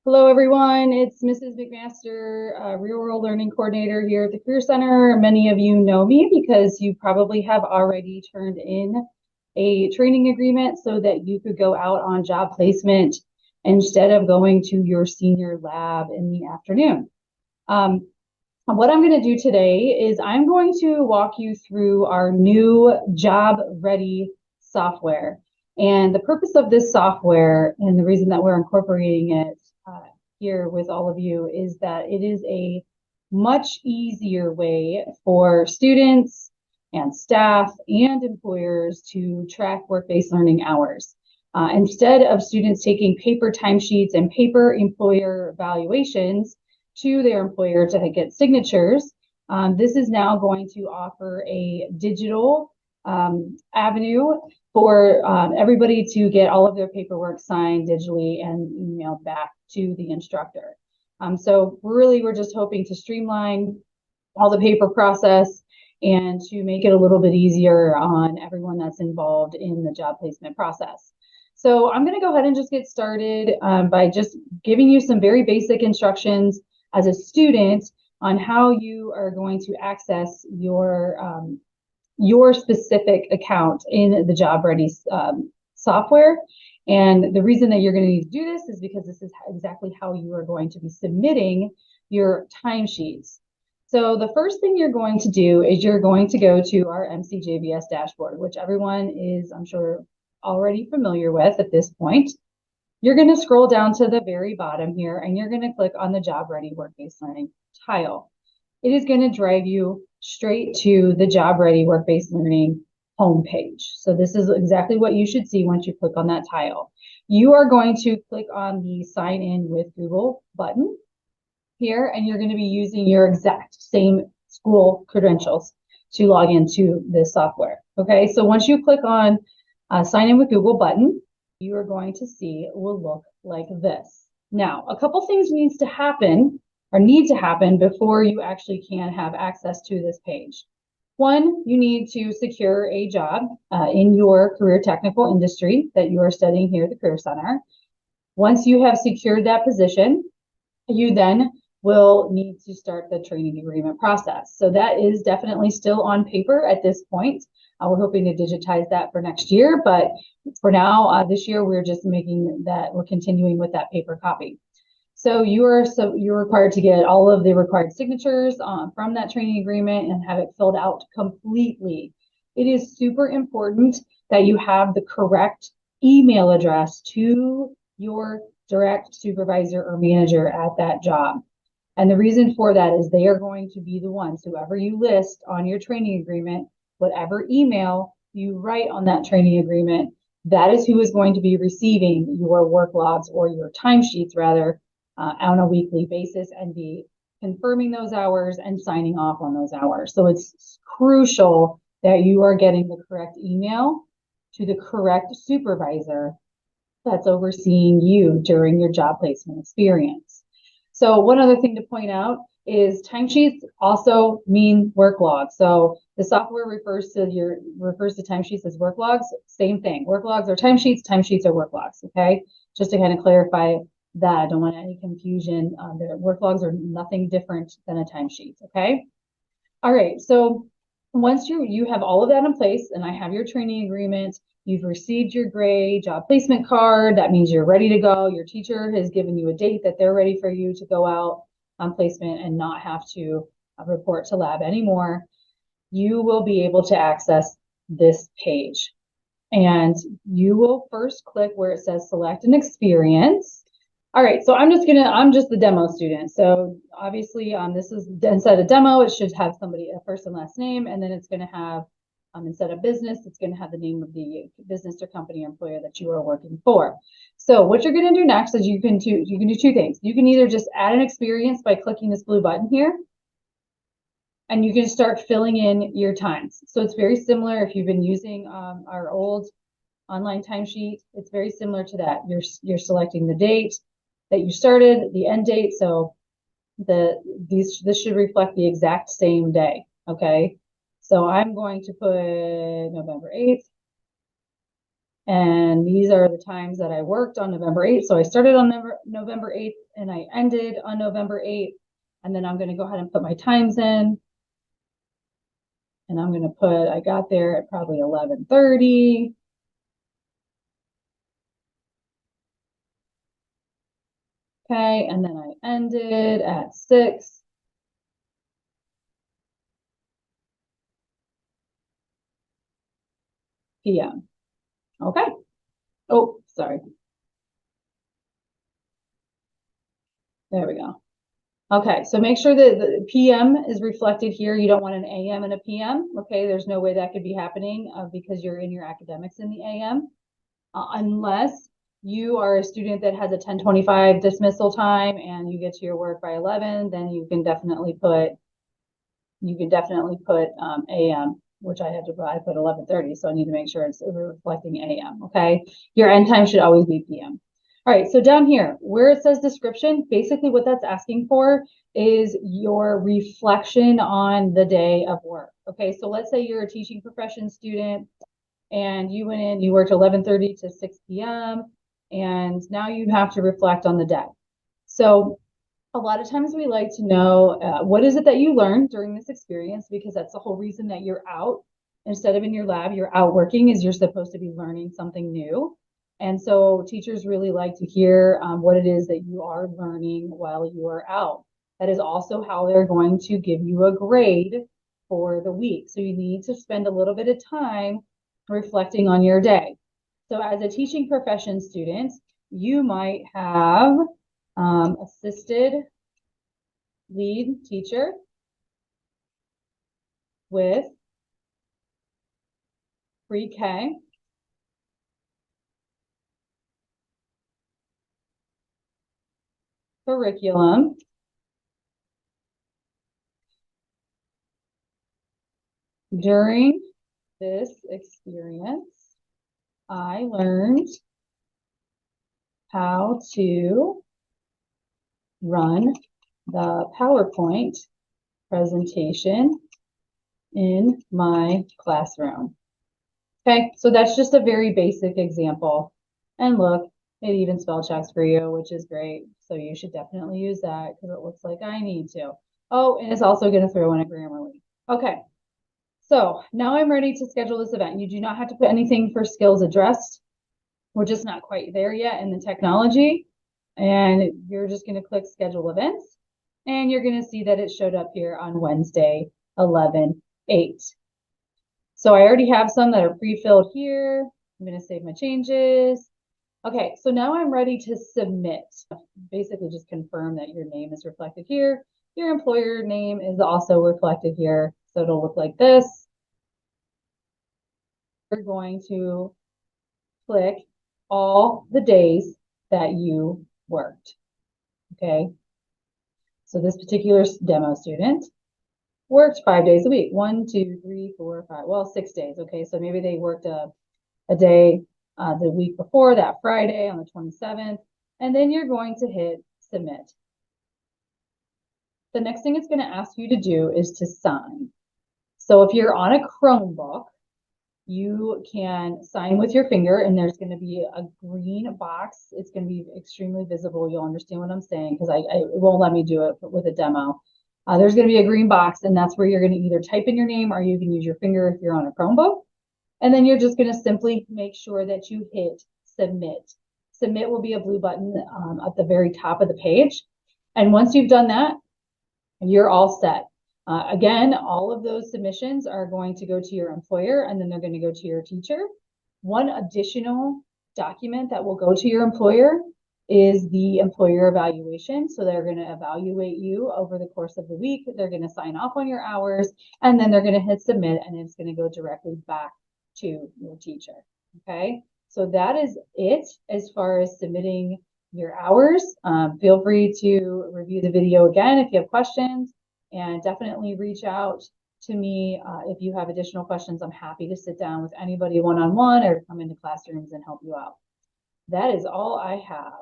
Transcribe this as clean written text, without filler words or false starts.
Hello, everyone. It's Mrs. McMaster, Real World Learning Coordinator here at the Career Center. Many of you know me because you probably have already turned in a training agreement so that you could go out on job placement instead of going to your senior lab in the afternoon. What I'm going to do today is I'm going to walk you through our new Job Ready software. And the purpose of this software and the reason that we're incorporating it here with all of you is that it is a much easier way for students and staff and employers to track work-based learning hours. Instead of students taking paper timesheets and paper employer evaluations to their employer to get signatures, this is now going to offer a digital avenue for everybody to get all of their paperwork signed digitally and emailed back to the instructor. So really, we're just hoping to streamline all the paper process and to make it a little bit easier on everyone that's involved in the job placement process. So I'm going to go ahead and just get started by just giving you some very basic instructions as a student on how you are going to access your specific account in the Job Ready software. And the reason that you're going to need to do this is because this is exactly how you are going to be submitting your timesheets. So the first thing you're going to do is you're going to go to our MCJBS dashboard, which everyone is, I'm sure, already familiar with at this point. You're going to scroll down to the very bottom here, and you're going to click on the Job Ready Work-Based Learning tile. It is going to drive you straight to the Job Ready Work-Based Learning homepage. So this is exactly what you should see once you click on that tile. You are going to click on the Sign In with Google button here, and you're going to be using your exact same school credentials to log into this software. Okay, so once you click on Sign In with Google button, you are going to see it will look like this. Now, a couple things need to happen before you actually can have access to this page. One, you need to secure a job in your career technical industry that you are studying here at the Career Center. Once you have secured that position, you then will need to start the training agreement process. So that is definitely still on paper at this point. We're hoping to digitize that for next year, but for now, this year, we're just we're continuing with that paper copy. So you're required to get all of the required signatures from that training agreement and have it filled out completely. It is super important that you have the correct email address to your direct supervisor or manager at that job. And the reason for that is they are going to be the ones, whoever you list on your training agreement, whatever email you write on that training agreement, that is who is going to be receiving your work logs or your timesheets rather on a weekly basis and be confirming those hours and signing off on those hours. So it's crucial that you are getting the correct email to the correct supervisor that's overseeing you during your job placement experience. So one other thing to point out is timesheets also mean work logs. So the software refers to timesheets as work logs. Same thing. Work logs are timesheets. Timesheets are work logs. Okay, just to kind of clarify that. I don't want any confusion. The work logs are nothing different than a timesheet. Okay. All right. So once you have all of that in place, and I have your training agreement, you've received your gray job placement card. That means you're ready to go. Your teacher has given you a date that they're ready for you to go out on placement and not have to report to lab anymore. You will be able to access this page. And you will first click where it says select an experience. All right, so I'm just the demo student. So obviously this is, instead of demo, it should have a first and last name, and then it's going to have, instead of business, it's going to have the name of the business or company or employer that you are working for. So what you're going to do next is you can do two things. You can either just add an experience by clicking this blue button here, and you can start filling in your times. So it's very similar if you've been using our old online timesheet. It's very similar to that. You're selecting the date that you started, the end date. So this should reflect the exact same day. Okay. So I'm going to put November 8th. And these are the times that I worked on November 8th. So I started on November 8th and I ended on November 8th. And then I'm going to go ahead and put my times in. And I'm going to put, I got there at probably 11:30. Okay, and then I ended at 6 p.m. Okay. Oh, sorry. There we go. Okay, so make sure that the PM is reflected here. You don't want an AM and a PM. Okay, there's no way that could be happening because you're in your academics in the AM, unless you are a student that has a 10:25 dismissal time and you get to your work by 11, then you can definitely put AM, which I put 11:30, so I need to make sure it's reflecting AM. Okay, your end time should always be PM. All right, so down here where it says description, basically what that's asking for is your reflection on the day of work. Okay, so let's say you're a teaching profession student and you went in, you worked 11:30 to 6 p.m. and now you have to reflect on the day. So a lot of times we like to know what is it that you learned during this experience, because that's the whole reason that you're out instead of in your lab. You're out working, is you're supposed to be learning something new. And so teachers really like to hear what it is that you are learning while you are out. That is also how they're going to give you a grade for the week. So you need to spend a little bit of time reflecting on your day. So as a teaching profession student, you might have assisted lead teacher with pre-K curriculum during this experience. I learned how to run the PowerPoint presentation in my classroom. Okay, so that's just a very basic example. And look, it even spell checks for you, which is great. So you should definitely use that because it looks like I need to. Oh, and it's also going to throw in a Grammarly. Okay, so now I'm ready to schedule this event. You do not have to put anything for skills addressed. We're just not quite there yet in the technology. And you're just going to click schedule events. And you're going to see that it showed up here on Wednesday, 11/8. So I already have some that are pre-filled here. I'm going to save my changes. Okay, so now I'm ready to submit. Basically just confirm that your name is reflected here. Your employer name is also reflected here. So it'll look like this. You're going to click all the days that you worked. Okay, so this particular demo student worked 5 days a week. 1, 2, 3, 4, 5. Well, 6 days. Okay, so maybe they worked a day the week before, that Friday on the 27th, and then you're going to hit submit. The next thing it's going to ask you to do is to sign. So if you're on a Chromebook, you can sign with your finger, and there's going to be a green box. It's going to be extremely visible. You'll understand what I'm saying because it won't let me do it with a demo. There's going to be a green box, and that's where you're going to either type in your name or you can use your finger if you're on a Chromebook. And then you're just going to simply make sure that you hit submit. Submit will be a blue button at the very top of the page. And once you've done that, you're all set. Again, all of those submissions are going to go to your employer, and then they're going to go to your teacher. One additional document that will go to your employer is the employer evaluation. So they're going to evaluate you over the course of the week. They're going to sign off on your hours, and then they're going to hit submit, and it's going to go directly back to your teacher. Okay, so that is it as far as submitting your hours. Feel free to review the video again if you have questions, and definitely reach out to me if you have additional questions. I'm happy to sit down with anybody one-on-one or come into classrooms and help you out. That is all I have.